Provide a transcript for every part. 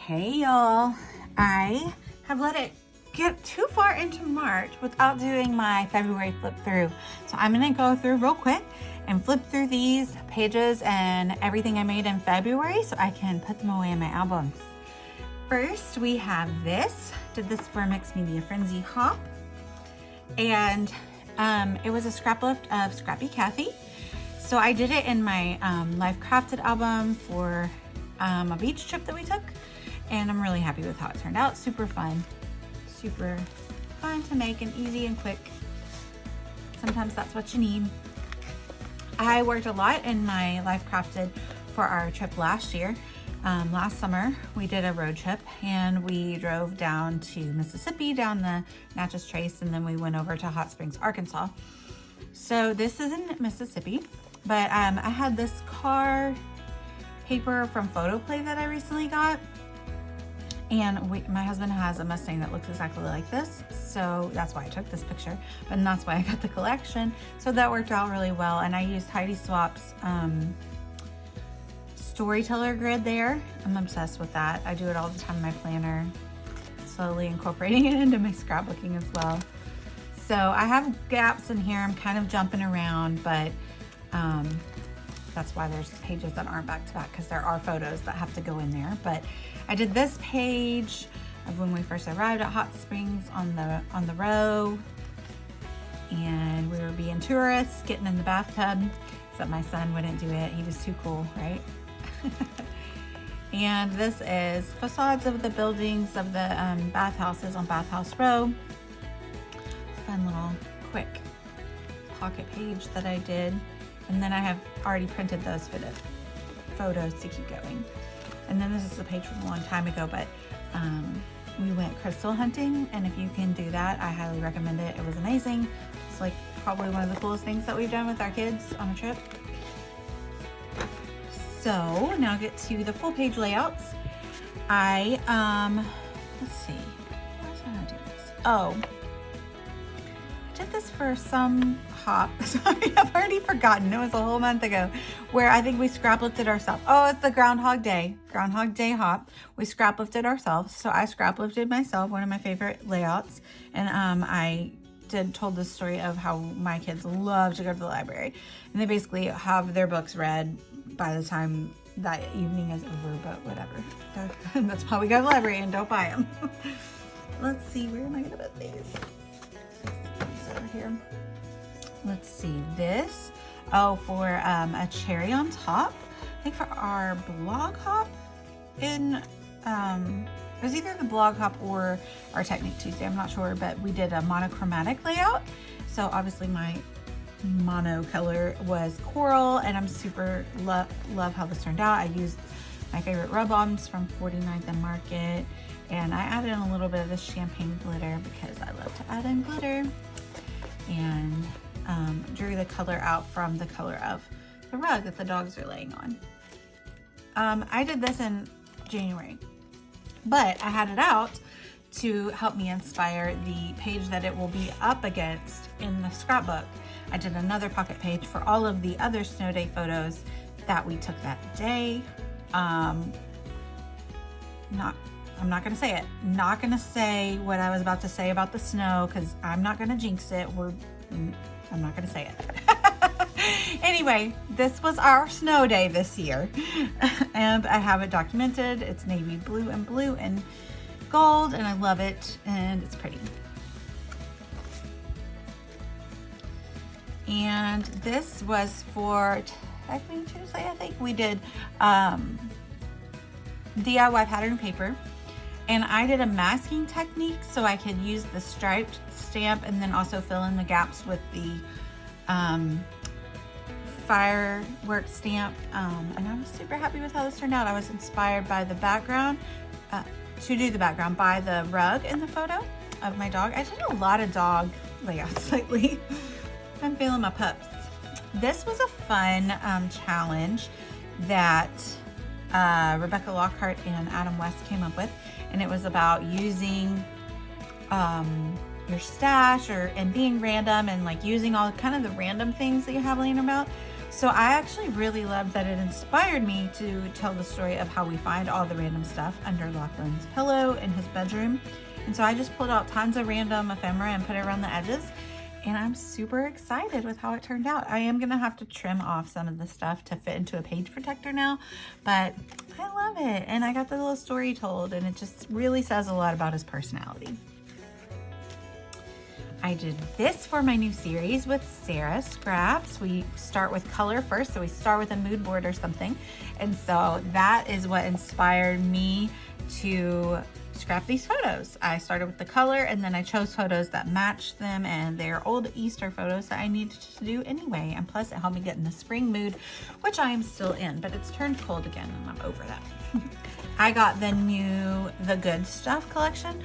Hey y'all, I have let it get too far into March without doing my February flip through. So I'm gonna go through real quick and flip through these pages and everything I made in February so I can put them away in my albums. First, we have this. Did this for Mixed Media Frenzy Hop. And it was a scrap lift of Scrappy Kathy. So I did it in my Life Crafted album for a beach trip that we took. And I'm really happy with how it turned out. Super fun to make and easy and quick. Sometimes that's what you need. I worked a lot in my Life Crafted for our trip last year. Last summer, we did a road trip and we drove down to Mississippi, down the Natchez Trace, and then we went over to Hot Springs, Arkansas. So this is in Mississippi, but I had this car paper from Photoplay that I recently got. And my husband has a Mustang that looks exactly like this. So that's why I took this picture, and that's why I got the collection. So that worked out really well. And I used Heidi Swap's Storyteller grid there. I'm obsessed with that. I do it all the time in my planner, slowly incorporating it into my scrapbooking as well. So I have gaps in here. I'm kind of jumping around, but that's why there's pages that aren't back to back, because there are photos that have to go in there. But I did this page of when we first arrived at Hot Springs on the row, and we were being tourists, getting in the bathtub, except my son wouldn't do it. He was too cool, right? And this is facades of the buildings of the bathhouses on Bathhouse Row. Fun little quick pocket page that I did. And then I have already printed those for the photos to keep going. And then this is a page from a long time ago, but we went crystal hunting, and if you can do that, I highly recommend it. It was amazing. It's like probably one of the coolest things that we've done with our kids on a trip. So now I'll get to the full page layouts. I, let's see, why was I gonna do this? Oh, I did this for some hop. Sorry, I've already forgotten. It was a whole month ago where I think we scrap lifted ourselves. Oh, it's the Groundhog Day hop. We scrap lifted ourselves. So I scrap lifted myself, one of my favorite layouts. And I told the story of how my kids love to go to the library, and they basically have their books read by the time that evening is over, but whatever. That's why we go to the library and don't buy them. Let's see, where am I gonna put these? Over here. Let's see, this, for a cherry on top, I think for our blog hop in, it was either the blog hop or our Technique Tuesday, I'm not sure, but we did a monochromatic layout. So obviously my mono color was coral, and I'm super love how this turned out. I used my favorite rub-ons from 49th and Market, and I added in a little bit of the champagne glitter because I love to add in glitter, and drew the color out from the color of the rug that the dogs are laying on. I did this in January, but I had it out to help me inspire the page that it will be up against in the scrapbook. I did another pocket page for all of the other snow day photos that we took that day. I'm not gonna say it. Not gonna say what I was about to say about the snow, because I'm not gonna jinx it. I'm not gonna say it. Anyway, this was our snow day this year, and I have it documented. It's navy blue and gold, and I love it, and it's pretty. And this was for Technique Tuesday, I think. We did DIY pattern paper, and I did a masking technique so I could use the striped stamp and then also fill in the gaps with the firework stamp, and I was super happy with how this turned out. I was inspired by the background, to do the background by the rug in the photo of my dog. I did a lot of dog layouts lately. I'm feeling my pups. This was a fun challenge that Rebecca Lockhart and Adam West came up with, and it was about using your stash and being random, and like using all kind of the random things that you have laying about. So I actually really loved that it inspired me to tell the story of how we find all the random stuff under Lachlan's pillow in his bedroom. And so I just pulled out tons of random ephemera and put it around the edges. And I'm super excited with how it turned out. I am gonna have to trim off some of the stuff to fit into a page protector now, but I love it. And I got the little story told, and it just really says a lot about his personality. I did this for my new series with Sarah Scraps. We start with color first, so we start with a mood board or something. And so that is what inspired me to scrap these photos. I started with the color, and then I chose photos that matched them, and they're old Easter photos that I needed to do anyway. And plus it helped me get in the spring mood, which I am still in, but it's turned cold again and I'm over that. I got the new The Good Stuff collection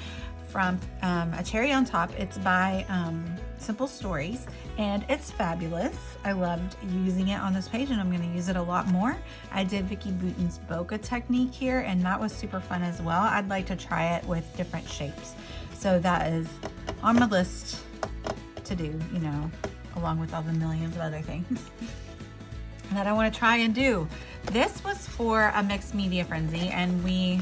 from A Cherry on Top. It's by Simple Stories, and it's fabulous. I loved using it on this page, and I'm going to use it a lot more. I did Vicki Boutin's bokeh technique here, and that was super fun as well. I'd like to try it with different shapes. So that is on my list to do, you know, along with all the millions of other things that I want to try and do. This was for a mixed media frenzy, and we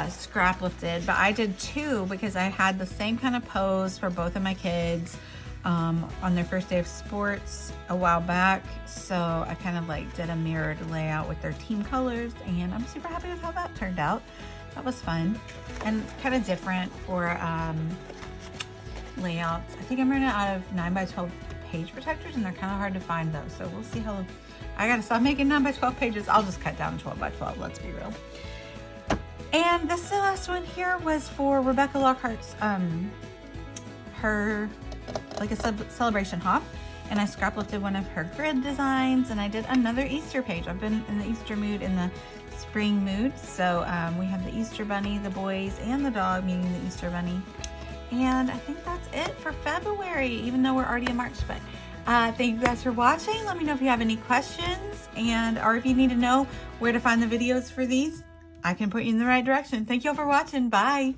scrap lifted, but I did two because I had the same kind of pose for both of my kids on their first day of sports a while back. So I kind of like did a mirrored layout with their team colors, and I'm super happy with how that turned out. That was fun and kind of different for layouts. I think I'm running out of 9x12 page protectors, and they're kind of hard to find though. So we'll see how, I gotta stop making 9x12 pages. I'll just cut down to 12x12, let's be real. And this last one here was for Rebecca Lockhart's, her, like a celebration hop. And I scrap lifted one of her grid designs, and I did another Easter page. I've been in the Easter mood, in the spring mood. So we have the Easter bunny, the boys, and the dog meeting the Easter bunny. And I think that's it for February, even though we're already in March. But thank you guys for watching. Let me know if you have any questions, or if you need to know where to find the videos for these, I can put you in the right direction. Thank you all for watching. Bye.